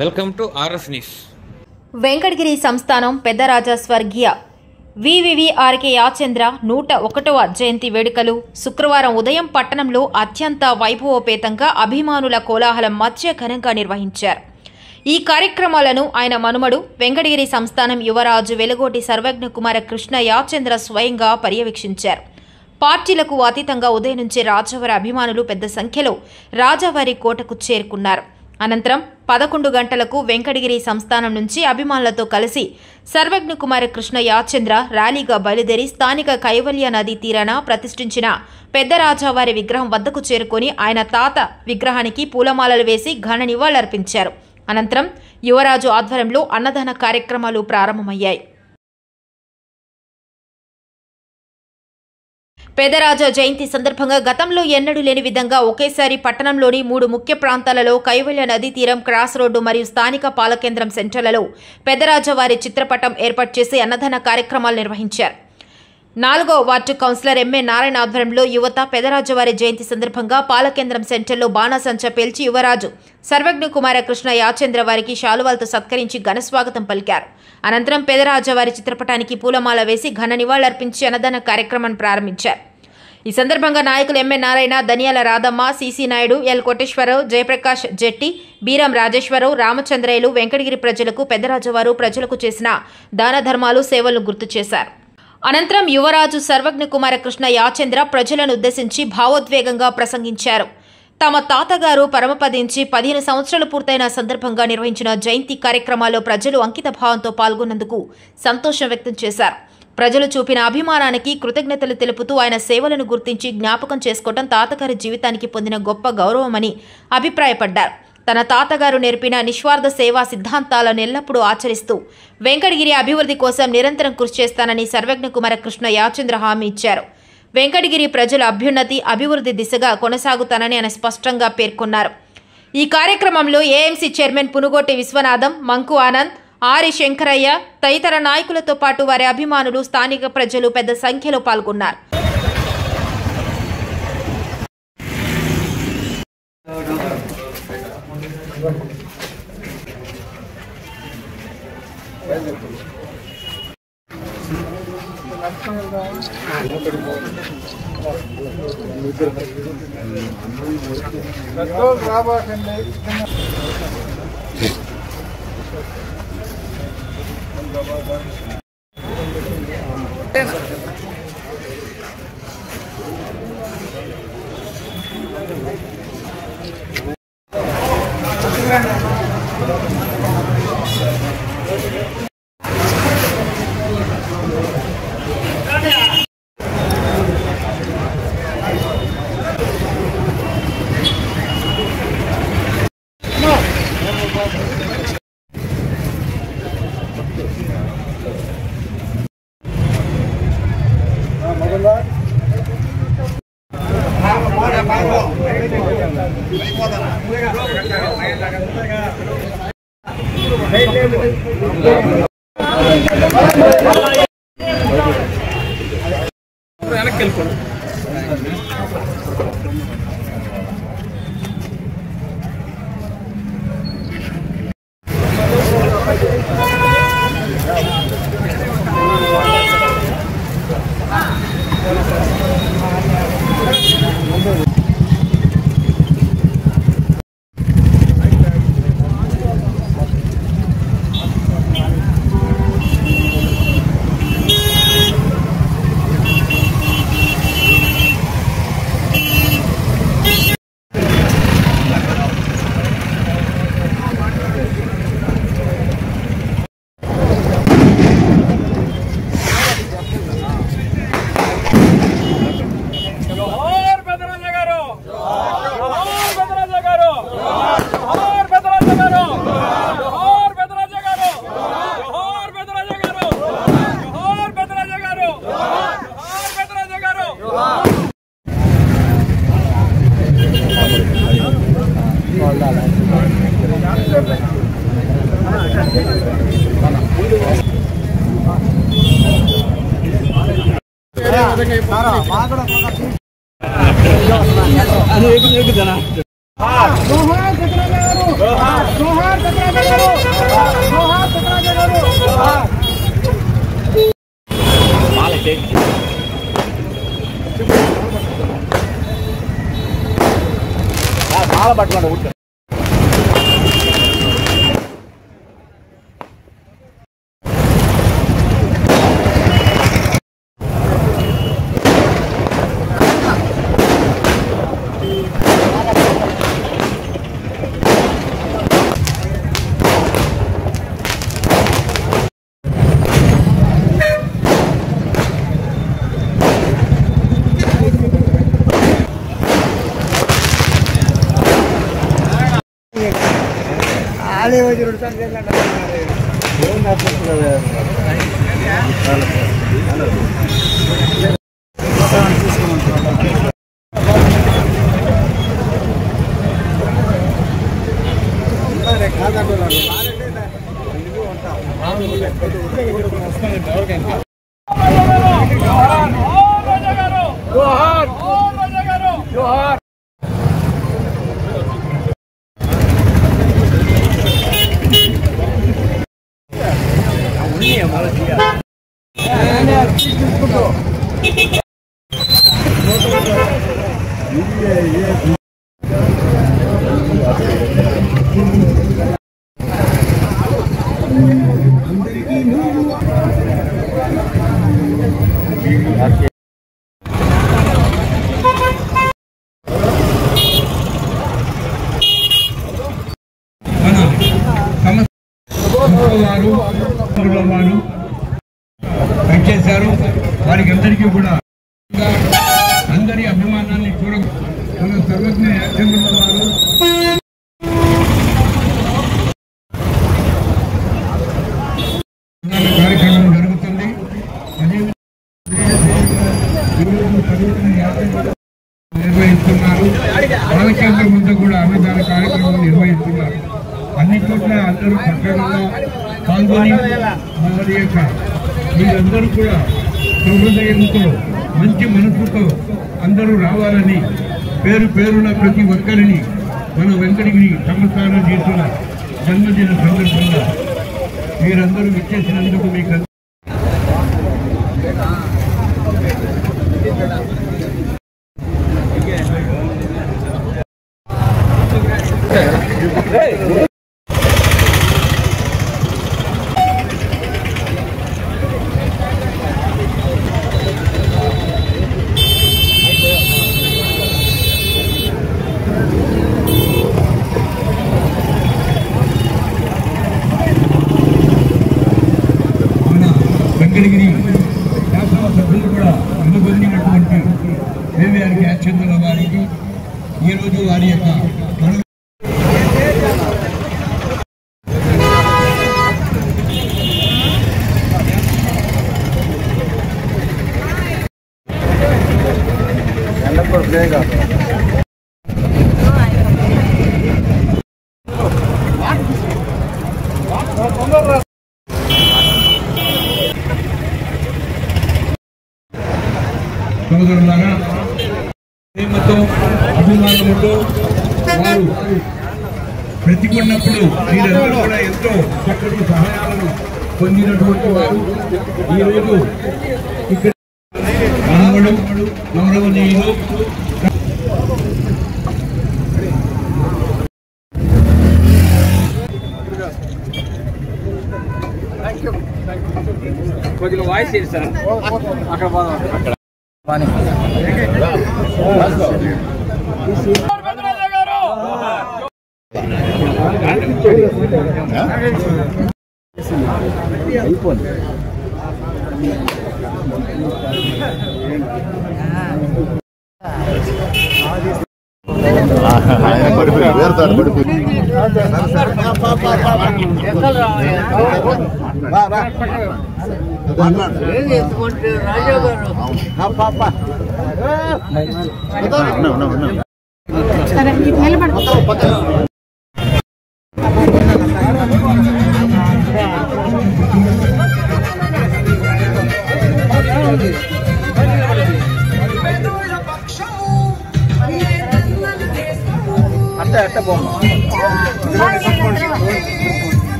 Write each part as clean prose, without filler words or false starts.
Welcome to RS news. Venkatagiri సంస్థానం పెద్దరాజా స్వర్గీయ వివివిఆర్కే యాచంద్ర 101వ జయంతి వేడుకలు శుక్రవారం ఉదయం పట్టణంలో అత్యంత వైభవోపేతంగా అభిమానుల కోలాహలం మధ్య ఘనంగా నిర్వహించారు. ఈ కార్యక్రమాలను ఆయన మనుమడు వెంకటగిరి సంస్థానం యువరాజు వెలుగోటి సర్వజ్ఞ కుమార కృష్ణ యాచంద్ర స్వయంగా పర్యవేక్షించారు. పార్టీలకు అతీతంగా ఉదయం నుంచే రాజావారి అభిమానులు పెద్ద సంఖ్యలో రాజావారి కోటకు చేరుకున్నారు. అనంతరం 11 గంటలకు వెంకటగిరి సంస్థానం నుంచి అభిమానులతో కలిసి సర్వజ్ఞ కుమార కృష్ణ యాచంద్ర ర్యాలీగా బయలుదేరి స్థానిక కైవల్య నదీ తీరాన ప్రతిష్ఠించిన పెద్దరాజావారి విగ్రహం వద్దకు చేరుకొని ఆయన తాత విగ్రహానికి పూలమాలలు వేసి ఘన నివాళులర్పించారు. అనంతరం యువరాజు ఆధ్వర్యంలో అన్నదాన కార్యక్రమాలు ప్రారంభమయ్యాయి. పెద్దరాజా జయంతి సందర్భంగా గతంలో ఎన్నడూ లేని విధంగా ఒకేసారి పట్టణంలోని 3 ముఖ్య ప్రాంతాలలో కైవల్య నదీ తీరం, క్రాస్ రోడ్డు మరియు స్థానిక పాలకేంద్రం సెంటర్లలో పెద్దరాజా వారి చిత్రపటం ఏర్పాటు చేసి అన్నదాన కార్యక్రమాలు నిర్వహించారు. 4వ వార్డు కౌన్సిలర్ ఎంఏ నారాయణ ఆధ్వర్యంలో యువత పెద్దరాజా వారి జయంతి సందర్భంగా పాలకేంద్రం సెంటర్లో బాణాసంచా పేల్చి యువరాజు సర్వజ్ఞ కుమార కృష్ణ యాచంద్ర వారికి శాలువాలతో సత్కరించి ఘనస్వాగతం పలికారు. అనంతరం పెద్దరాజా వారి చిత్రపటానికి పూలమాల వేసి ఘన నివాళులర్పించి అన్నదాన కార్యక్రమాన్ని ప్రారంభించారు. ఈ సందర్భంగా నాయకులు M A Narayana, Daniyala Radhamma, C C Naidu, L Koteswararao, Jayaprakash Jetti, Beeram Rajeswararao, రామచంద్రయ్యలు వెంకటగిరి ప్రజలకు పెద్దరాజావారు ప్రజలకు చేసిన దాన ధర్మాలు, సేవలను గుర్తు చేశారు. అనంతరం యువరాజు సర్వజ్ఞ కుమార కృష్ణ యాచంద్ర ప్రజలను ఉద్దేశించి భావోద్వేగంగా ప్రసంగించారు. తమ తాతగారు పరమపదించి 15 సంవత్సరాలు పూర్తయిన సందర్భంగా నిర్వహించిన జయంతి కార్యక్రమాల్లో ప్రజలు అంకిత భావంతో పాల్గొన్నందుకు సంతోషం వ్యక్తం చేశారు. ప్రజలు చూపిన అభిమానానికి కృతజ్ఞతలు తెలుపుతూ ఆయన సేవలను గుర్తించి జ్ఞాపకం చేసుకోవడం తాతగారి జీవితానికి పొందిన గొప్ప గౌరవమని అభిప్రాయపడ్డారు. తన తాతగారు నేర్పిన నిస్వార్థ సేవా సిద్ధాంతాలను ఎల్లప్పుడూ ఆచరిస్తూ వెంకటగిరి అభివృద్ధి కోసం నిరంతరం కృషి చేస్తానని సర్వజ్ఞ కుమార కృష్ణ యాచంద్ర హామీ ఇచ్చారు. వెంకటగిరి ప్రజల అభ్యున్నతి, అభివృద్ధి దిశగా కొనసాగుతానని ఆయన స్పష్టంగా పేర్కొన్నారు. ఈ కార్యక్రమంలో ఏఎంసీ చైర్మన్ పునుగోటి విశ్వనాథం, మంకు ఆనంద్, ఆరి శంకరయ్య తదితర నాయకులతో పాటు వారి అభిమానులు, స్థానిక ప్రజలు పెద్ద సంఖ్యలో పాల్గొన్నారు. Ano చేశారు. వారికి అందరికీ కూడా అందరి అభిమానాన్ని చూడ మన సర్వజ్ఞ చంద్రుల వారు కార్యక్రమం జరుగుతుంది. నిర్వహిస్తున్నారు. బాలకేంద్రం ముందు కూడా అన్నదాన కార్యక్రమం నిర్వహిస్తున్నారు. అన్ని చోట్ల అందరూ ప్రత్యేకంగా పాల్గొని వారి యొక్క మీరందరూ కూడా సహృదయంతో మంచి మనసుతో అందరూ రావాలని పేరు పేరున ప్రతి ఒక్కరిని మన వెంకటగిరి సంస్థానం చేసిన జన్మదిన సందర్భంగా మీరందరూ విచ్చేసినందుకు మీకు వెంకటగిరి శాసనసభ్యులు కూడా అనుబంధించినటువంటి కేవీఆర్ చంద్రుల వారికి ఈరోజు వారి యొక్క సోదరులారా ప్రేమతో అభిమానంతో వారు బ్రతికున్నప్పుడు మీరందరూ కూడా ఎంతో చక్కటి సహాయాలను పొందినటువంటి వారు ఈరోజు ఇక్కడ మనవడు గౌరవనీయులు కొద్దిగా వాయిస్ ఏంటి సార్ అక్కడ అక్కడ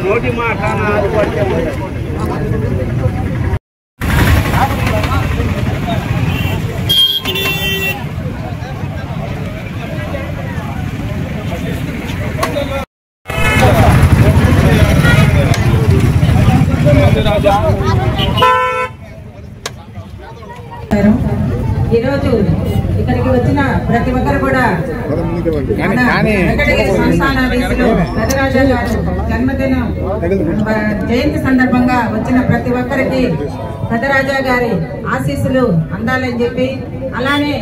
నోటి మాట ఈరోజు ఇక్కడికి వచ్చిన ప్రతి ఒక్కరు కూడా వెంకటగిరి సంస్థానాధీశులు పెదరాజా గారు జన్మదినం జయంతి సందర్భంగా వచ్చిన ప్రతి ఒక్కరికి పెదరాజా గారి ఆశీస్సులు అందాలని చెప్పి, అలానే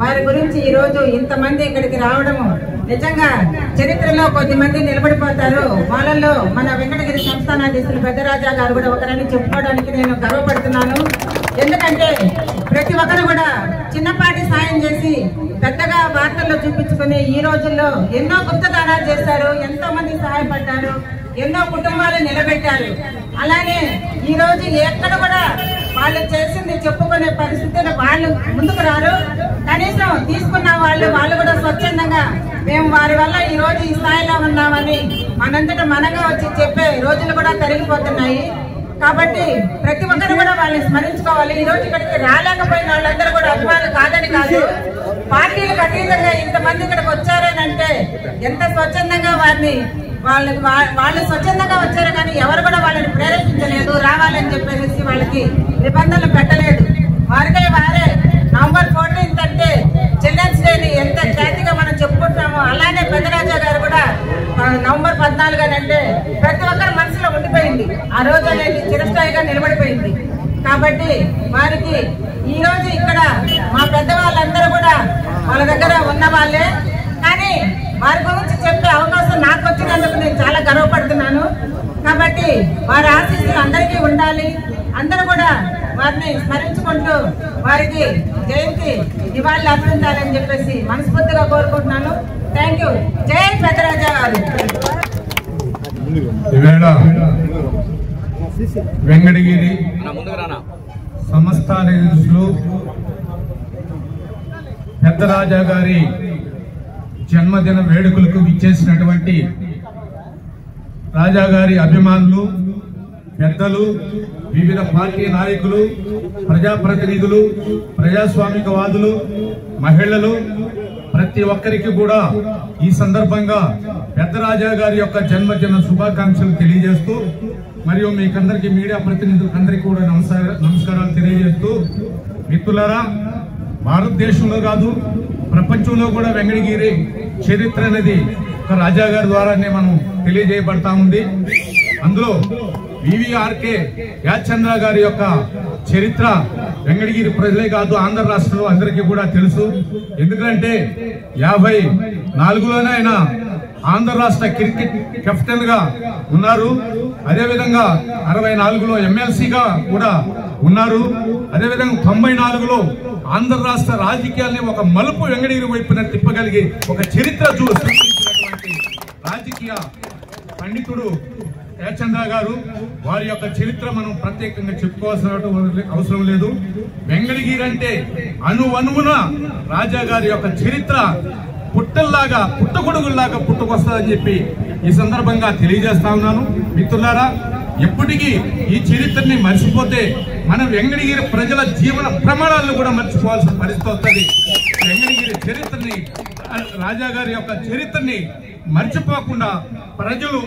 వారి గురించి ఈ రోజు ఇంతమంది ఇక్కడికి రావడము నిజంగా చరిత్రలో కొద్దిమంది నిలబడిపోతారు. వాళ్ళల్లో మన వెంకటగిరి సంస్థానాధీశులు పెద్దరాజా గారు కూడా ఒకరని చెప్పుకోవడానికి నేను గర్వపడుతున్నాను. ఎందుకంటే ప్రతి ఒక్కరు కూడా చిన్నపాటి సాయం చేసి పెద్దగా వార్తల్లో చూపించుకుని ఈ రోజుల్లో ఎన్నో గుప్తదానాలు చేశారు, ఎంతో మంది సహాయపడ్డారు, ఎన్నో కుటుంబాలు నిలబెట్టారు. అలానే ఈ రోజు ఎక్కడ కూడా వాళ్ళు చేసింది చెప్పుకునే పరిస్థితులు వాళ్ళు ముందుకు రారు. కనీసం తీసుకున్న వాళ్ళు కూడా స్వచ్ఛందంగా మేము వారి వల్ల ఈ రోజు ఈ స్థాయిలో ఉన్నామని మనంతటా మనంగా వచ్చి చెప్పే రోజులు కూడా తరిగిపోతున్నాయి. కాబట్టి ప్రతి ఒక్కరు కూడా వాళ్ళని స్మరించుకోవాలి. ఈ రోజు ఇక్కడికి రాలేకపోయిన వాళ్ళందరూ కూడా అభిమానులు కాదని కాదు, పార్టీలకు అతీతంగా ఇంతమంది ఇక్కడికి వచ్చారనంటే ఎంత స్వచ్ఛందంగా వాళ్ళు స్వచ్ఛందంగా వచ్చారు. కానీ ఎవరు కూడా వాళ్ళని ప్రేరేపించలేదు, రావాలని చెప్పేసి వాళ్ళకి నిబంధనలు పెట్టలేదు. వారికై వారే నవంబర్ 14th అంటే చిల్డ్రన్స్ డేని ఎంత ఖ్యాతిగా మనం చెప్పుకుంటున్నామో, అలానే పెద్దరాజా గారు కూడా నవంబర్ 14 అంటే ప్రతి ఒక్కరి మనసులో ఉండిపోయింది. ఆ రోజు అనేది చిరస్థాయిగా నిలబడిపోయింది. కాబట్టి వారికి ఈ రోజు ఇక్కడ మా పెద్దవాళ్ళందరూ కూడా వాళ్ళ దగ్గర ఉన్న వాళ్ళే, కానీ వారి గురించి చెప్పే అవకాశం నాకు వచ్చినందుకు నేను చాలా గర్వపడుతున్నాను. కాబట్టి వారి ఆశీస్సులు అందరికీ ఉండాలి. అందరూ కూడా వారిని స్మరించుకుంటూ వారికి జయంతి నివాళులు అర్పించాలని చెప్పేసి మనస్ఫూర్తిగా కోరుకుంటున్నాను. Thank you. జై పెద్దరాజా గారు. వెంకటగిరి సంస్థానాధీశులు పెద్దరాజా గారి జన్మదిన వేడుకలకు విచ్చేసినటువంటి రాజాగారి అభిమానులు, పెద్దలు, వివిధ పార్టీ నాయకులు, ప్రజాప్రతినిధులు, ప్రజాస్వామికవాదులు, మహిళలు, ప్రతి ఒక్కరికి కూడా ఈ సందర్భంగా పెద్దరాజా గారి యొక్క జన్మదిన శుభాకాంక్షలు తెలియజేస్తూ, మరియు మీకందరికీ మీడియా ప్రతినిధులందరికీ కూడా నమస్కారాలు తెలియజేస్తూ, మిత్రులారా, భారతదేశంలో కాదు ప్రపంచంలో కూడా వెంకటగిరి చరిత్ర అనేది ఒక రాజా గారి ద్వారానే మనం తెలియజేయబడతా ఉంది. అందులో వివిఆర్కే యాచంద్ర గారి యొక్క చరిత్ర వెంకటగిరి ప్రజలే కాదు ఆంధ్ర రాష్ట్రంలో అందరికీ కూడా తెలుసు. ఎందుకంటే 54లోనే ఆయన ఆంధ్ర రాష్ట్ర క్రికెట్ కెప్టెన్ గా ఉన్నారు. అదేవిధంగా 64లో ఎమ్మెల్సీగా కూడా ఉన్నారు. అదేవిధంగా 94లో ఆంధ్ర రాష్ట్ర రాజకీయాల్ని ఒక మలుపు వెంకటగిరి వైపున తిప్పగలిగి ఒక చరిత్ర సృష్టించినటువంటి రాజకీయ పండితుడు యాచంద్ర గారు. వారి యొక్క చరిత్ర మనం ప్రత్యేకంగా చెప్పుకోవాల్సిన అవసరం లేదు. వెంకటగిరి అంటే అణువణువున రాజా గారి యొక్క చరిత్ర పుట్టల్లాగా పుట్టగొడుగుల్లాగా పుట్టుకొస్తుందని చెప్పి ఈ సందర్భంగా తెలియజేస్తా ఉన్నాను. మిత్రులారా, ఎప్పటికీ ఈ చరిత్రని మర్చిపోతే మన వెంకటగిరి ప్రజల జీవన ప్రమాణాలను కూడా మర్చిపోవాల్సిన పరిస్థితి వస్తుంది. వెంకటగిరి చరిత్రని, రాజా గారి యొక్క చరిత్రని మర్చిపోకుండా ప్రజలు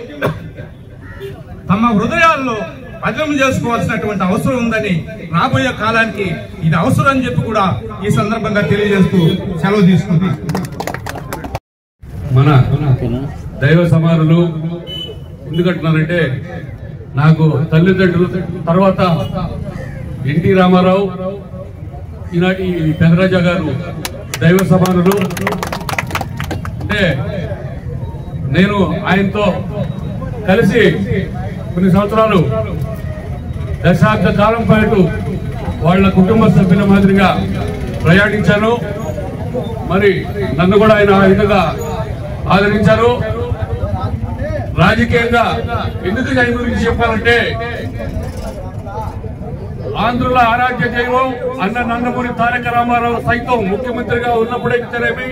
తమ హృదయాల్లో భద్రం చేసుకోవాల్సినటువంటి అవసరం ఉందని, రాబోయే కాలానికి ఇది అవసరం అని చెప్పి కూడా ఈ సందర్భంగా తెలియజేస్తూ సెలవు తీసుకుంది. మన దైవ సమానులు ఎందుకంటున్నారంటే, నాకు తల్లిదండ్రుల తర్వాత ఎన్టీ రామారావు, ఈనాటి పెద్దరాజా గారు దైవ సమానులు. అంటే నేను ఆయనతో కలిసి కొన్ని సంవత్సరాలు దశాబ్ద కాలం పాటు వాళ్ళ కుటుంబ సభ్యుల మాదిరిగా ప్రయాణించాను. మరి నన్ను కూడా ఆయన ఆ విధంగా ఆదరించారు. రాజకీయంగా ఎందుకు ఆయన గురించి చెప్పాలంటే ఆంధ్రుల ఆరాధ్య దైవం అన్న నందమూరి తారక రామారావు సైతం ముఖ్యమంత్రిగా ఉన్నప్పుడైతేనేమి,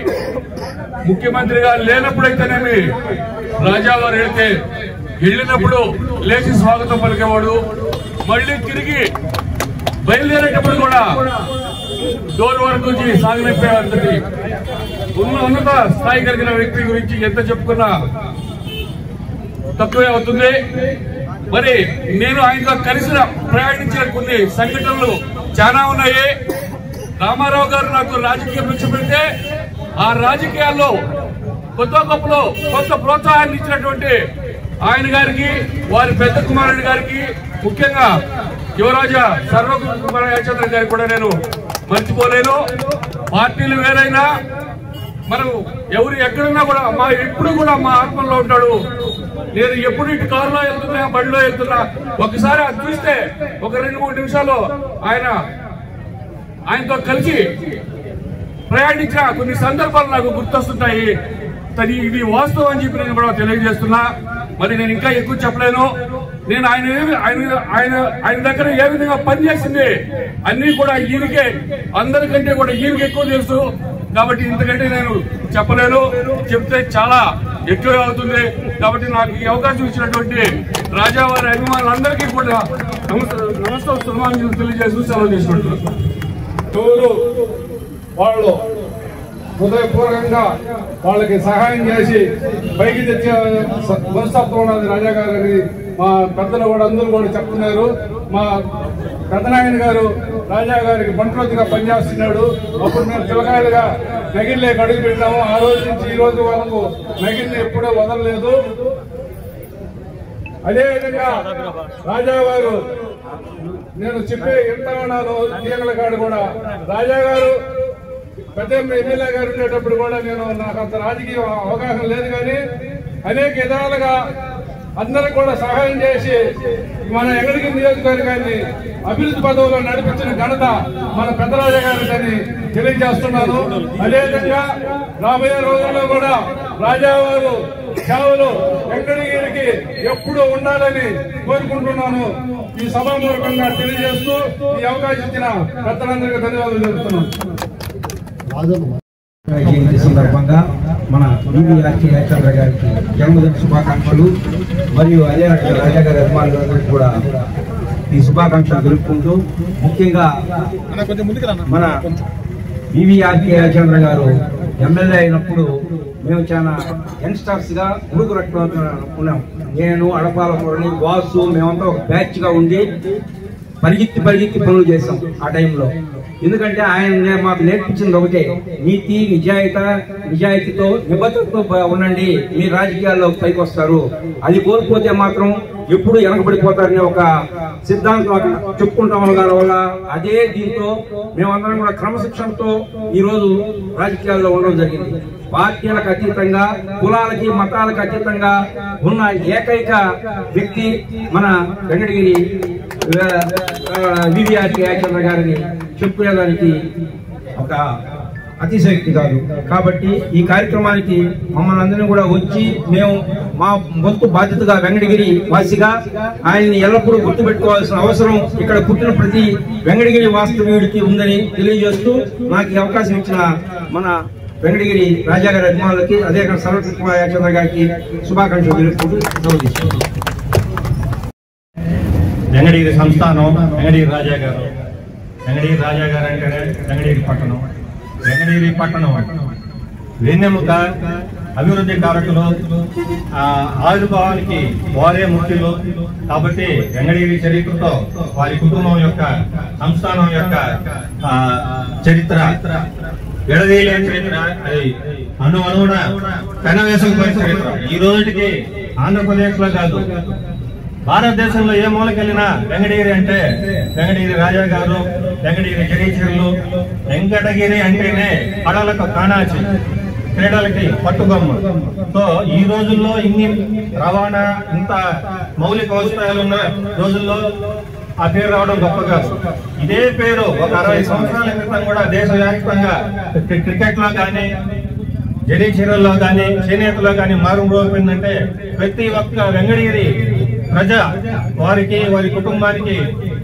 ముఖ్యమంత్రిగా లేనప్పుడైతేనేమి రాజావారు వెళ్ళినప్పుడు లేచి స్వాగతం పలికేవాడు. మళ్ళీ తిరిగి బయలుదేరేటప్పుడు కూడా డోర్ వరకు సాగనిప్పేవాడి. ఉన్నత స్థాయి కలిగిన వ్యక్తి గురించి ఎంత చెప్పుకున్నా తక్కువే అవుతుంది. మరి నేను ఆయనతో కలిసి ప్రయాణించిన కొన్ని సంఘటనలు చాలా ఉన్నాయి. రామారావు గారు నాకు రాజకీయం పెడితే ఆ రాజకీయాల్లో కొత్త గొప్పలో కొంత ప్రోత్సాహాన్ని ఇచ్చినటువంటి ఆయన గారికి, వారి పెద్ద కుమారుడి గారికి, ముఖ్యంగా యువరాజా సర్వకుమారచంద్ర గారికి కూడా నేను మర్చిపోలేను. పార్టీలు వేరైనా మనం ఎవరు ఎక్కడున్నా కూడా ఎప్పుడు కూడా మా ఆత్మలో ఉంటాడు. నేను ఎప్పుడు ఇటు కారులో వెళ్తున్నా, బండిలో వెళ్తున్నా, ఒకసారి అది చూస్తే ఒక 2-3 నిమిషాలు ఆయనతో కలిసి ప్రయాణించిన కొన్ని సందర్భాలు నాకు గుర్తొస్తుంటాయి. ఇది వాస్తవం అని చెప్పి నేను కూడా తెలియజేస్తున్నా. మరి నేను ఇంకా ఎక్కువ చెప్పలేను. నేను ఆయన దగ్గర ఏ విధంగా పనిచేసింది అన్ని కూడా ఈయనకే, అందరికంటే కూడా ఈయనకి ఎక్కువ తెలుసు. కాబట్టి ఇంతకంటే నేను చెప్పలేను. చెప్తే చాలా ఎక్కువ అవుతుంది. కాబట్టి నాకు ఈ అవకాశం ఇచ్చినటువంటి రాజావారి అభిమానులందరికీ కూడా నమస్కారం తెలియజేస్తూ సెలవు తీసుకుంటున్నాను. ఎవరు వాళ్ళు హృదయపూర్వకంగా వాళ్ళకి సహాయం చేసి పైకి తెచ్చే మనస్తత్వం ఉన్నది రాజా గారిని మా పెద్దలు కూడా అందరూ కూడా చెప్తున్నారు. మా పెద్దనాయన గారు రాజా గారికి బంట్రోతిగా పనిచేస్తున్నాడు. అప్పుడు మేము పిల్లకాయలుగా నగిరిలోకి అడుగు పెట్టాము. ఆ రోజు నుంచి ఈ రోజు వరకు నగిరిని ఎప్పుడూ వదలలేదు. అదేవిధంగా రాజా గారు నేను చెప్పే ఎంత ఉన్నాను తీగల కాడు కూడా రాజా గారు పెద్ద ఎమ్మెల్యే గారు ఉండేటప్పుడు కూడా నాకు అంత రాజకీయ అవగాహన లేదు, కానీ అనేక విధాలుగా అందరికి కూడా సహాయం చేసి మన ఎంగడిగిరి నియోజకవర్గాన్ని అభివృద్ధి పదవులో నడిపించిన ఘనత మన పెద్దరాజా గారిని తెలియజేస్తున్నాను. అదేవిధంగా రాబోయే రోజుల్లో కూడా రాజావారు సేవలు ఎంగడిగిరికి ఎప్పుడూ ఉండాలని కోరుకుంటున్నాను. ఈ సభామూలకంగా తెలియజేస్తూ ఈ అవకాశం ఇచ్చిన పెద్దలందరికీ ధన్యవాదాలు తెలుపుతున్నాను. జయంతి సందర్భంగా మన చంద్ర గారికి జన్మదిన శుభాకాంక్షలు మరియు అదే రకంగా రాజా గారి అభిమానులందరికీ కూడా ఈ శుభాకాంక్షలు తెలుపుకుంటూ, ముఖ్యంగా మన చంద్ర గారు ఎమ్మెల్యే అయినప్పుడు మేము చాలా యంగ్స్టర్స్ గా ఉడుకు రట్టుకున్నాం. నేను అడపాల కూరని వాసు మేమంతా ఒక బ్యాచ్ గా ఉండి పరిగెత్తి పనులు చేసాం ఆ టైంలో. ఎందుకంటే ఆయన మాకు నేర్పించింది ఒకటే, నీతి నిజాయితీతో నిబద్ధతతో ఉండండి, మీరు రాజకీయాల్లో పైకి వస్తారు. అది కోల్పోతే మాత్రం ఎప్పుడు వెనకబడిపోతారనే ఒక సిద్ధాంతం చెప్పుకుంటాం వల్ల అదే దీంతో మేమందరం కూడా క్రమశిక్షణతో ఈ రోజు రాజకీయాల్లో ఉండడం జరిగింది. పార్టీలకు అతీతంగా, కులాలకి మతాలకు అతీతంగా ఉన్న ఏకైక వ్యక్తి మన వెంకటగిరి చంద్ర గారిని చెప్పుకునేదానికి ఒక అతిశక్తి కాదు. కాబట్టి ఈ కార్యక్రమానికి మమ్మల్ని అందరినీ కూడా వచ్చి మేము మా వంతు బాధ్యతగా వెంకటగిరి వాసిగా ఆయన్ని ఎల్లప్పుడూ గుర్తుపెట్టుకోవాల్సిన అవసరం ఇక్కడ పుట్టిన ప్రతి వెంకటగిరి వాస్తవ్యుడికి ఉందని తెలియజేస్తూ నాకు ఈ అవకాశం ఇచ్చిన మన వెంకటగిరి రాజా గారి అభిమానులకి, అదే చంద్ర గారికి శుభాకాంక్షలు తెలుపుకుంటూ సెలవు తీసుకుంటున్నాను. వెంకటగిరి సంస్థానం వెంకటగిరి రాజా గారు అంటేనే వెంకటగిరి పట్టణం వెన్నెముక, అభివృద్ధి కారకులు, ఆవిర్భావానికి వారే ముఖ్యులు. కాబట్టి వెంకటగిరి చరిత్రతో వారి కుటుంబం యొక్క, సంస్థానం యొక్క చరిత్ర విడదీయలేని చరిత్ర. అది అణువున కనవేసుకుపోయిన చరిత్ర. ఈ రోజుకి ఆంధ్రప్రదేశ్ లో కాదు, భారతదేశంలో ఏ మూలకెళ్ళినా వెంకటగిరి అంటే వెంకటగిరి రాజా గారు, వెంకటగిరి జరీచరులు. వెంకటగిరి అంటేనే కళలకు కాణాచి, క్రీడలకి పట్టుగొమ్మ. సో ఈ రోజుల్లో ఇన్ని రవాణా ఇంత మౌలిక సదుపాయాలు ఉన్న రోజుల్లో ఆ పేరు రావడం గొప్ప కాదు. ఇదే పేరు ఒక 60 సంవత్సరాల క్రితం కూడా దేశవ్యాప్తంగా క్రికెట్ లో కానీ, జరీ చీరల్లో కానీ, చేనేతలో కానీ మారుమోగిపోయిందంటే ప్రతి ఒక్క వెంకటగిరి ప్రజ వారికి, వారి కుటుంబానికి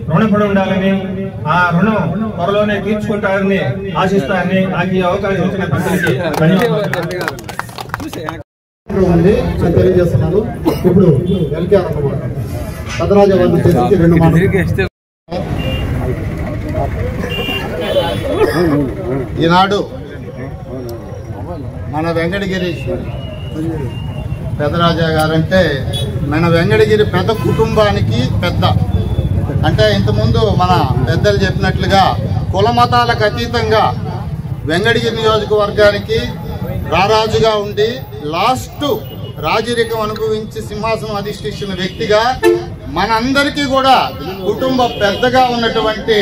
రుణపడి ఉండాలని, ఆ రుణం త్వరలోనే తీర్చుకుంటారని ఆశిస్తారని నాకు ఈ అవకాశం ఇచ్చిన ప్రజలకి ధన్యవాదాలు తెలియజేస్తున్నాను. ఇప్పుడు ఎల్కేఆర్ అన్నమాట పెద్దరాజ వారిని చేసి 2 మాటలు. ఈనాడు మన వెంకటగిరి పెద్దరాజా గారంటే మన వెంకటగిరి పెద్ద కుటుంబానికి పెద్ద. అంటే ఇంతకుముందు మన పెద్దలు చెప్పినట్లుగా కుల మతాలకు అతీతంగా వెంకటగిరి నియోజకవర్గానికి రారాజుగా ఉండి లాస్ట్ రాజరికం అనుభవించి సింహాసనం అధిష్ఠించిన వ్యక్తిగా మనందరికీ కూడా కుటుంబ పెద్దగా ఉన్నటువంటి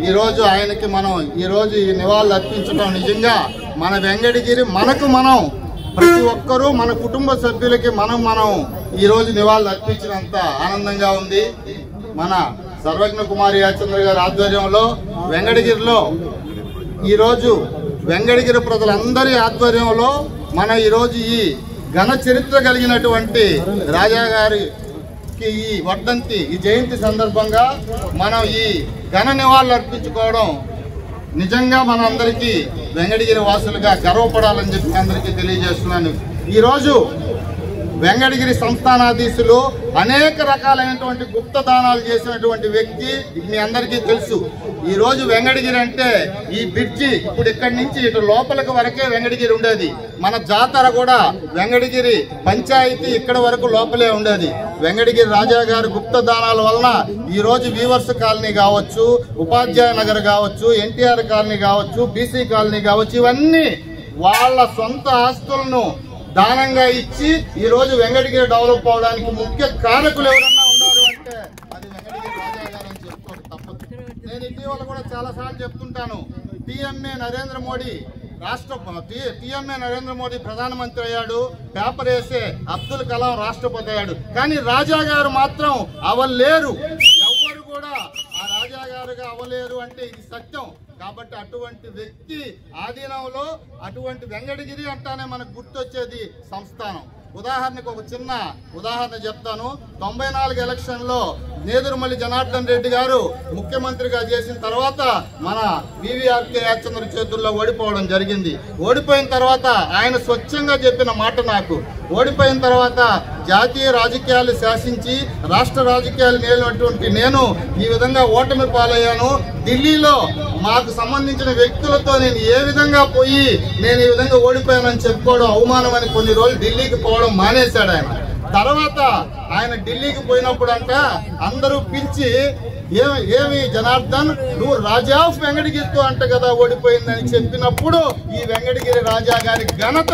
ఈరోజు ఆయనకి మనం ఈరోజు ఈ నివాళులు అర్పించడం నిజంగా మన వెంకటగిరి మనకు మనం ప్రతి ఒక్కరూ మన కుటుంబ సభ్యులకి మనం ఈరోజు నివాళులు అర్పించినంత ఆనందంగా ఉంది. మన సర్వజ్ఞ కుమారి యాచంద్ర గారి ఆధ్వర్యంలో వెంకటగిరిలో ఈరోజు వెంకటగిరి ప్రజలందరి ఆధ్వర్యంలో మన ఈరోజు ఈ ఘన చరిత్ర కలిగినటువంటి రాజా గారికి ఈ వర్ధంతి ఈ జయంతి సందర్భంగా మనం ఈ ఘన నివాళులు అర్పించుకోవడం నిజంగా మన అందరికీ వెంకటగిరి వాసులుగా గర్వపడాలని చెప్పి అందరికీ తెలియజేస్తున్నాను. ఈరోజు వెంకటగిరి సంస్థానాధీశులు అనేక రకాలైనటువంటి గుప్త దానాలు చేసినటువంటి వ్యక్తి మీ అందరికీ తెలుసు. ఈ రోజు వెంకటగిరి అంటే ఈ బ్రిడ్జి ఇప్పుడు ఇక్కడి నుంచి ఇటు లోపలికి వరకే వెంకటగిరి ఉండేది. మన జాతర కూడా వెంకటగిరి పంచాయతీ ఇక్కడ వరకు లోపలే ఉండేది. వెంకటగిరి రాజా గారి గుప్త దానాల వలన ఈ రోజు వీవర్స్ కాలనీ కావచ్చు, ఉపాధ్యాయ నగర్ కావచ్చు, ఎన్టీఆర్ కాలనీ కావచ్చు, బీసీ కాలనీ కావచ్చు, ఇవన్నీ వాళ్ళ సొంత ఆస్తులను దానంగా ఇచ్చి ఈ రోజు వెంకటగిరి డెవలప్ అవడానికి ముఖ్య కారకులు ఎవరన్నా ఉన్నారు అంటే అది వెంకటగిరి రాజా గారు అని చెప్పుకోవడం తప్పదు. నేను ఇటీవల కూడా చాలా సార్లు చెప్తుంటాను, టీఎంఏ నరేంద్ర మోడీ ప్రధానమంత్రి అయ్యాడు, పేపర్ వేసే అబ్దుల్ కలాం రాష్ట్రపతి అయ్యాడు, కానీ రాజా గారు మాత్రం అవ్వలేరు. ఎవరు కూడా ఆ రాజా గారుగా అవ్వలేరు అంటే ఇది సత్యం. కాబట్టి అటువంటి వ్యక్తి ఆధీనంలో అటువంటి వెంకటగిరి అంటానే మనకు గుర్తొచ్చేది సంస్థానం. ఉదాహరణకు ఒక చిన్న ఉదాహరణ చెప్తాను. 94 ఎలక్షన్లో నేదురుమల్లి జనార్దన్ రెడ్డి గారు ముఖ్యమంత్రిగా చేసిన తర్వాత మన వివిఆర్కే యాచంద్ర చేతుల్లో ఓడిపోవడం జరిగింది. ఓడిపోయిన తర్వాత ఆయన స్వచ్ఛంగా చెప్పిన మాట నాకు, ఓడిపోయిన తర్వాత జాతీయ రాజకీయాలు శాసించి రాష్ట్ర రాజకీయాలు నేలినటువంటి నేను ఈ విధంగా ఓటమి పాలయ్యాను. ఢిల్లీలో మాకు సంబంధించిన వ్యక్తులతో నేను ఏ విధంగా పోయి నేను ఈ విధంగా ఓడిపోయానని చెప్పుకోవడం అవమానం అని కొన్ని రోజులు ఢిల్లీకి పోవడం మానేశాడు ఆయన. తర్వాత ఆయన ఢిల్లీకి పోయినప్పుడు అంట అందరూ పిలిచి ఏమి జనార్దన్ నువ్వు రాజా ఆఫ్ వెంకటగిరితో అంట కదా ఓడిపోయిందని చెప్పినప్పుడు ఈ వెంకటగిరి రాజా గారి ఘనత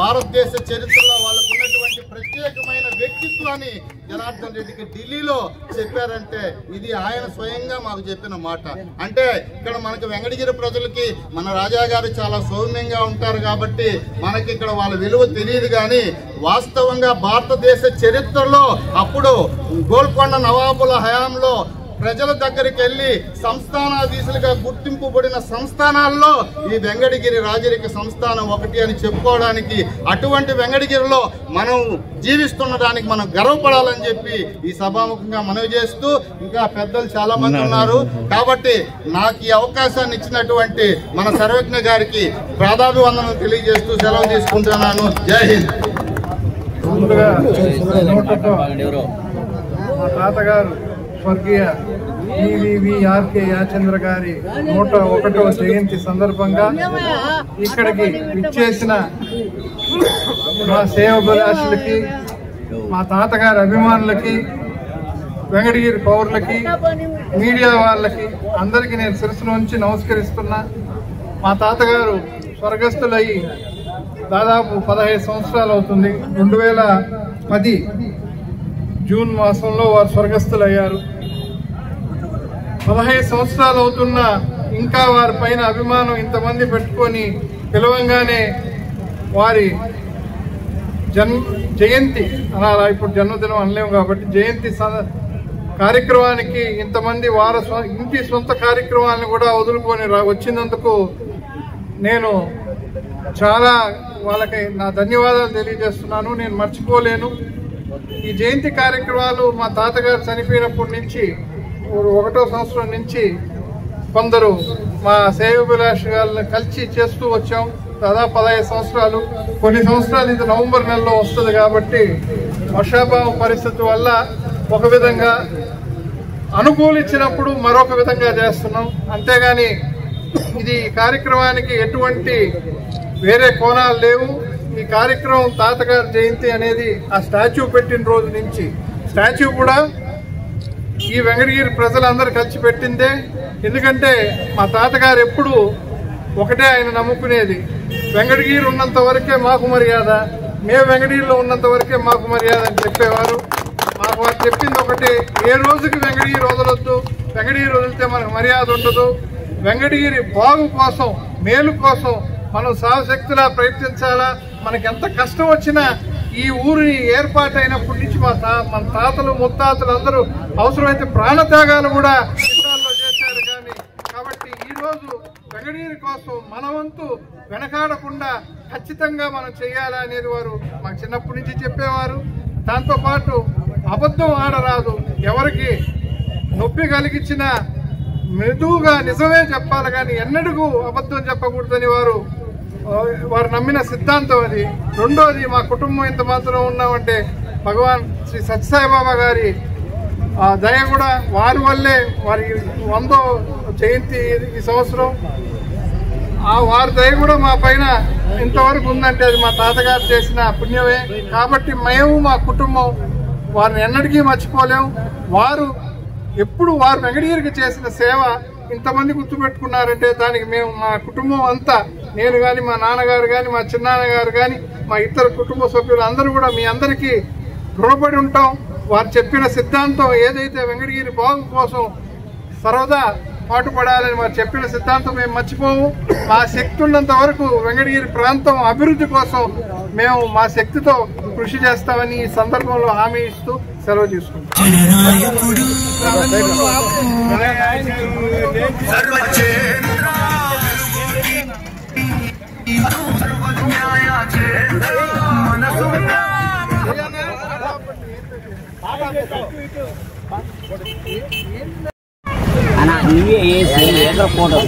భారతదేశ చరిత్రలో వాళ్ళకు ఉన్నటువంటి ప్రత్యేకమైన వ్యక్తిత్వాన్ని జనార్దన్ రెడ్డికి ఢిల్లీలో చెప్పారంటే ఇది ఆయన స్వయంగా మాకు చెప్పిన మాట. అంటే ఇక్కడ మనకి వెంకటగిరి ప్రజలకి మన రాజా గారు చాలా సౌమ్యంగా ఉంటారు కాబట్టి మనకి ఇక్కడ వాళ్ళ విలువ తెలియదు. కానీ వాస్తవంగా భారతదేశ చరిత్రలో అప్పుడు గోల్కొండ నవాబుల హయాంలో ప్రజల దగ్గరికి వెళ్లి సంస్థానాధీశులుగా గుర్తింపుబడిన సంస్థానాల్లో ఈ వెంకటగిరి రాజరిక సంస్థానం ఒకటి అని చెప్పుకోవడానికి, అటువంటి వెంకటగిరిలో మనం జీవిస్తుండడానికి మనం గర్వపడాలని చెప్పి ఈ సభాముఖంగా మనవి చేస్తూ, ఇంకా పెద్దలు చాలా మంది ఉన్నారు కాబట్టి నాకు ఈ అవకాశాన్ని ఇచ్చినటువంటి మన సర్వజ్ఞ గారికి ప్రాదాభివందనం తెలియజేస్తూ సెలవు తీసుకుంటున్నాను. జై హింద్. మా తాతగారు స్వర్గీయ వివిఆర్కే యాచంద్ర గారి 101వ జయంతి సందర్భంగా ఇక్కడికి విచ్చేసిన మా సేవభిలాషులకి, మా తాతగారి అభిమానులకి, వెంకటగిరి పౌరులకి, మీడియా వాళ్ళకి అందరికీ నేను శిరస్సు నుంచి నమస్కరిస్తున్నా. మా తాతగారు స్వర్గస్థులయ్యి దాదాపు 15 సంవత్సరాలు అవుతుంది. 2010 జూన్ మాసంలో వారు స్వర్గస్థులయ్యారు. 15 సంవత్సరాలు అవుతున్నా ఇంకా వారి పైన అభిమానం ఇంతమంది పెట్టుకొని పిలవంగానే వారి జయంతి అనాలా, ఇప్పుడు జన్మదినం అనలేము కాబట్టి జయంతి కార్యక్రమానికి ఇంతమంది ఇంటి సొంత కార్యక్రమాలను కూడా వదులుకొని వచ్చినందుకు నేను చాలా వాళ్ళకి నా ధన్యవాదాలు తెలియజేస్తున్నాను. నేను మర్చిపోలేను. ఈ జయంతి కార్యక్రమాలు మా తాతగారు చనిపోయినప్పటి నుంచి 1వ సంవత్సరం నుంచి కొందరు మా శ్రేయోభిలాష్ గారిని కలిసి చేస్తూ వచ్చాం. దాదాపు 15 సంవత్సరాలు. కొన్ని సంవత్సరాలు ఇది నవంబర్ నెలలో వస్తుంది కాబట్టి వర్షాభావ పరిస్థితి వల్ల ఒక విధంగా అనుకూలించినప్పుడు మరొక విధంగా చేస్తున్నాం. అంతేగాని ఇది కార్యక్రమానికి ఎటువంటి వేరే కోణాలు లేవు. ఈ కార్యక్రమం తాతగారి జయంతి అనేది ఆ స్టాచ్యూ పెట్టిన రోజు నుంచి, స్టాచ్యూ కూడా ఈ వెంకటగిరి ప్రజలందరూ కలిసి పెట్టిందే. ఎందుకంటే మా తాతగారు ఎప్పుడు ఒకటే ఆయన నమ్ముకునేది, వెంకటగిరి ఉన్నంత వరకే మాకు మర్యాద, మేము వెంకటగిరిలో ఉన్నంత వరకే మాకు మర్యాద అని చెప్పేవారు. మాకు వారు చెప్పింది ఒకటే, ఏ రోజుకి వెంకటగిరి వదలొద్దు, వెంకటగిరి వదిలితే మనకు మర్యాద ఉండదు. వెంకటగిరి బాగు కోసం, మేలు కోసం మనం సావశక్తిలా ప్రయత్నించాలా. మనకి ఎంత కష్టం వచ్చినా ఈ ఊరిని ఏర్పాటైనప్పటి నుంచి మన తాతలు ముత్తాతలు అందరూ అవసరమైతే ప్రాణత్యాగాలు కూడా చిత్రాల్లో చేశారు. కాబట్టి ఈ రోజు వెంకటగిరి కోసం మన వంతు వెనకాడకుండా ఖచ్చితంగా మనం చేయాలా అనేది వారు మాకు చిన్నప్పటి నుంచి చెప్పేవారు. దాంతోపాటు అబద్ధం ఆడరాదు, ఎవరికి నొప్పి కలిగించిన మృదువుగా నిజమే చెప్పాలి కానీ ఎన్నడూ అబద్ధం చెప్పకూడదని వారు నమ్మిన సిద్ధాంతం అది. రెండోది, మా కుటుంబం ఇంత మాత్రం ఉన్నామంటే భగవాన్ శ్రీ సత్యసాయిబాబా గారి దయ కూడా, వారి వల్లే వారి 100వ జయంతి ఈ సంవత్సరం, వారి దయ కూడా మా పైన ఇంతవరకు ఉందంటే అది మా తాతగారు చేసిన పుణ్యమే. కాబట్టి మేము మా కుటుంబం వారిని ఎన్నటికీ మర్చిపోలేము. వారు వెంకటగిరికి చేసిన సేవ ఇంతమంది గుర్తుపెట్టుకున్నారంటే దానికి మేము మా కుటుంబం అంతా, నేను కానీ మా నాన్నగారు కానీ మా చిన్నాన్నగారు కానీ మా ఇతర కుటుంబ సభ్యులు అందరూ కూడా మీ అందరికీ రుణపడి ఉంటాం. వారు చెప్పిన సిద్ధాంతం ఏదైతే వెంకటగిరి బాగు కోసం సర్వదా పాటుపడాలని వారు చెప్పిన సిద్ధాంతం మేము మర్చిపోము. మా శక్తి ఉన్నంత వరకు వెంకటగిరి ప్రాంతం అభివృద్ధి కోసం మేము మా శక్తితో కృషి చేస్తామని ఈ సందర్భంలో హామీ ఇస్తూ సెలవు తీసుకుంటాం. అన్నా నువ్వే ఏదో ఫోటో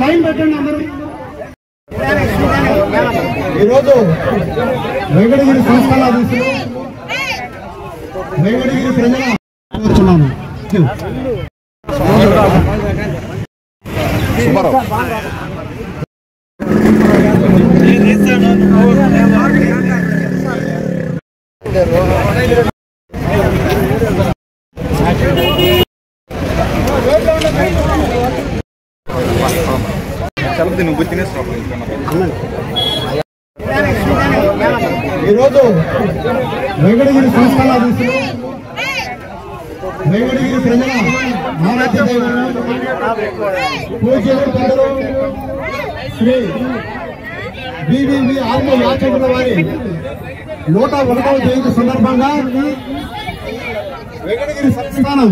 లైన్ పెట్టండి అందరూ. ఈరోజు వెంకటగిరి సంస్థానాధీశులు వెంకటగిరి ప్రజల కోరుతున్నాను. ఈరోజు వెంకటగిరి సంస్థానాధీశులు వెంకటగిరి ప్రజల ఆరాధ్య దైవం పూజ్యులు పెద్దలు శ్రీ బివివి ఆత్మ యాచకుల వారి 101వ జయంతి సందర్భంగా వెంకటగిరి సంస్థానం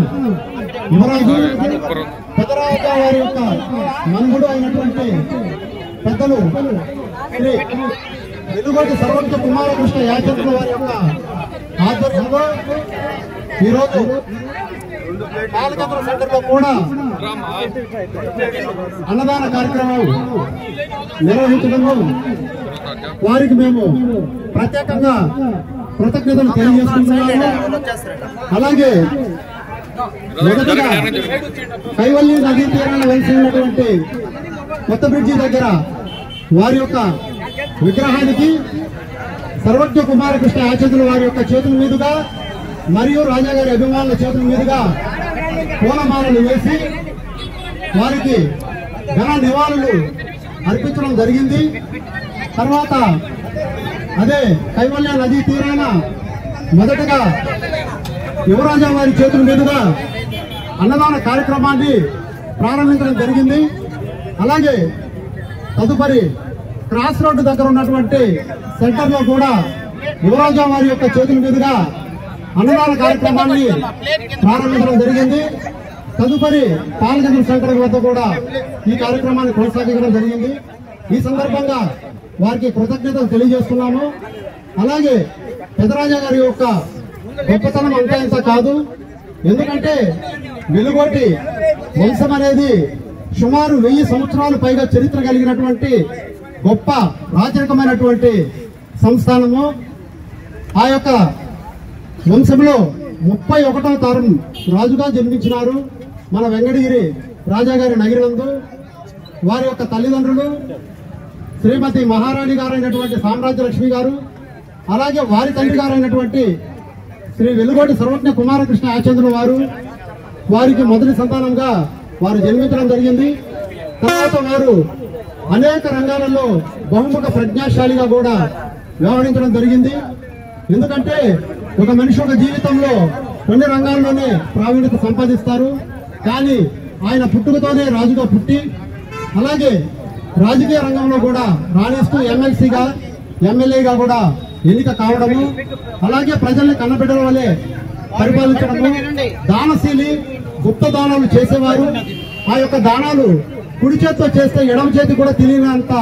యువరాజు పెద్దరాజు వారి యొక్క మనుగుడు అయినటువంటి పెద్దలు శ్రీ వెలుగోటి సర్వజ్ఞ కుమారకృష్ణ యాచకుల వారి యొక్క ఆధ్వర్యంలో ఈరోజు పాలకేంద్ర సెంటర్ లో కూడా అన్నదాన కార్యక్రమం నిర్వహించడము వారికి మేము ప్రత్యేకంగా కృతజ్ఞతలు తెలియజేస్తున్నాము. అలాగే మొదటగా కైవల్లి నదీ తీరాన వెలిసి ఉన్నటువంటి కొత్త బ్రిడ్జి దగ్గర వారి యొక్క విగ్రహానికి సర్వజ్ఞ కుమారకృష్ణ ఆచార్యుల వారి యొక్క చేతుల మీదుగా మరియు రాజాగారి అభిమానుల చేతుల మీదుగా పూలమాలలు వేసి వారికి ఘన నివాళులు అర్పించడం జరిగింది. తర్వాత అదే కైవల్య నదీ తీరాన మొదటగా యువరాజా వారి చేతుల మీదుగా అన్నదాన కార్యక్రమాన్ని ప్రారంభించడం జరిగింది. అలాగే తదుపరి క్రాస్ రోడ్డు దగ్గర ఉన్నటువంటి సెంటర్ లో కూడా యువరాజా వారి యొక్క చేతుల మీదుగా అన్నదాన కార్యక్రమాన్ని ప్రారంభించడం జరిగింది. తదుపరి పాలకేంద్ర సెంటర్ వద్ద కూడా ఈ కార్యక్రమాన్ని కొనసాగించడం జరిగింది. ఈ సందర్భంగా వారికి కృతజ్ఞతలు తెలియజేస్తున్నాము. అలాగే పెద్దరాజా గారి యొక్క గొప్పతనం అంతా ఇంత కాదు. ఎందుకంటే వెలుగోటి వంశం అనేది సుమారు 1000 సంవత్సరాలు పైగా చరిత్ర కలిగినటువంటి గొప్ప రాజరికమైనటువంటి సంస్థానము. ఆ యొక్క వంశంలో 31వ తరం రాజుగా జన్మించినారు మన వెంకటగిరి రాజాగారి నగిరినందు. వారి యొక్క తల్లిదండ్రులు శ్రీమతి మహారాణి గారైనటువంటి సామ్రాజ్యలక్ష్మి గారు, అలాగే వారి తండ్రి గారైనటువంటి శ్రీ వెలుగోటి సర్వజ్ఞ కుమారకృష్ణ ఆచార్యుల వారు వారికి మొదటి సంతానంగా వారు జన్మించడం జరిగింది. తర్వాత వారు అనేక రంగాలలో బహుముఖ ప్రజ్ఞాశాలిగా కూడా వ్యవహరించడం జరిగింది. ఎందుకంటే ఒక మనిషి ఒక జీవితంలో కొన్ని రంగాల్లోనే ప్రావీణ్యత సంపాదిస్తారు. కానీ ఆయన పుట్టుకతోనే రాజుగా పుట్టి అలాగే రాజకీయ రంగంలో కూడా రాణిస్తూ ఎమ్మెల్సీగా ఎమ్మెల్యేగా కూడా ఎన్నిక కావడము, అలాగే ప్రజల్ని కన్నబిడ్డల వలె పరిపాలించడము, దానశీలి గుప్త దానాలు చేసేవారు. ఆ యొక్క దానాలు కుడి చేతితో చేస్తే ఎడమ చేతి కూడా తెలియనంత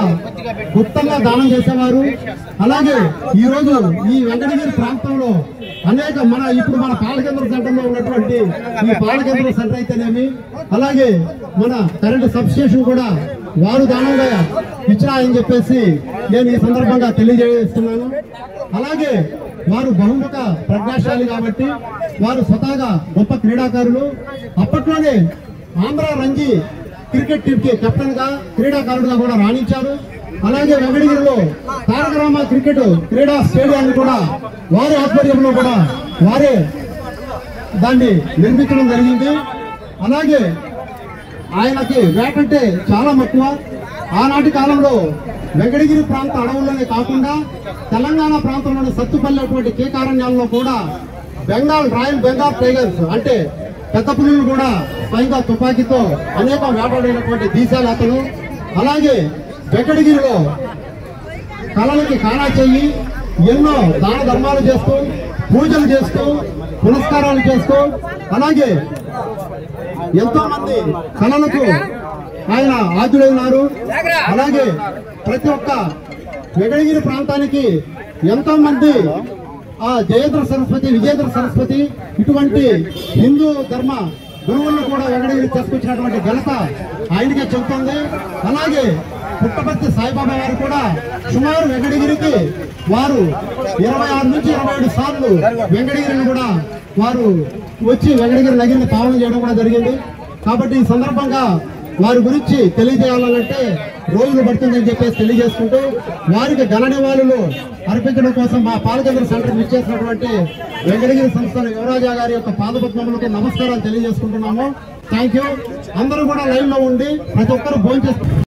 గుప్తంగా దానం చేసేవారు. అలాగే ఈ రోజు ఈ వెంకటగిరి ప్రాంతంలో అనేక ఇప్పుడు మన పాలకేంద్ర సెంటర్ లో ఉన్నటువంటి ఈ పాలకేంద్ర సెంటర్ అయితేనేమి, అలాగే మన కరెంటు సబ్ స్టేషన్ కూడా వారు దానంగా ఇచ్చినాయని చెప్పేసి నేను ఈ సందర్భంగా తెలియజేస్తున్నాను. అలాగే వారు బహుముఖ ప్రజ్ఞాశాలి కాబట్టి వారు స్వతహాగా గొప్ప క్రీడాకారులు. అప్పట్లోనే ఆంధ్ర రంజీ క్రికెట్ టీమ్ కి కెప్టెన్ గా క్రీడాకారుడుగా కూడా రాణించారు. అలాగే వెంకటగిరిలో తారక రామ క్రికెట్ క్రీడా స్టేడియాన్ని కూడా వారి ఆధ్వర్యంలో కూడా వారే దాన్ని నిర్మించడం జరిగింది. అలాగే ఆయనకి వేటంటే చాలా మక్కువ. ఆనాటి కాలంలో వెంకటగిరి ప్రాంత అడవుల్లోనే కాకుండా తెలంగాణ ప్రాంతంలోని సత్తుపల్లి అటువంటి కేకారణ్యాల్లో కూడా రాయల్ బెంగాల్ టైగర్స్ అంటే పెద్ద పులులు కూడా స్వయంగా తుపాకీతో అనేక వేటాడినటువంటి దేశాలు అతను. అలాగే వెంకటగిరిలో కళలకి కానా చెయ్యి ఎన్నో దాన ధర్మాలు చేస్తూ పూజలు చేస్తూ పునస్కారాలు చేస్తూ అలాగే ఎంతో మంది కళలకు ఆయన ఆద్యుడైనారు. అలాగే ప్రతి ఒక్క వెంకటగిరి ప్రాంతానికి ఎంతో మంది జయేంద్ర సరస్వతి, విజయేంద్ర సరస్వతి ఇటువంటి హిందూ ధర్మ గురువులను కూడా వెంకటగిరి తీసుకొచ్చినటువంటి ఘనత ఆయనకే చెబుతుంది. అలాగే పుట్టపర్తి సాయిబాబా వారు కూడా సుమారు వెంకటగిరికి వారు 26 నుంచి 27 సార్లు వెంకటగిరిని కూడా వారు వచ్చి వెంకటగిరి నగిరిని పాలన చేయడం కూడా జరిగింది. కాబట్టి ఈ సందర్భంగా వారి గురించి తెలియజేయాలంటే రోజులు పడుతుందని చెప్పేసి తెలియజేసుకుంటూ వారికి ఘన నివాళులు అర్పించడం కోసం మా పాలకేంద్ర సెంటర్ ఇచ్చేసినటువంటి వెంకటగిరి సంస్థల యువరాజా గారి యొక్క పాదపద్మములకు నమస్కారాలు తెలియజేసుకుంటున్నాము. Thank you. అందరూ కూడా లైన్ లో ఉండి ప్రతి ఒక్కరు భోంచేస్తారు.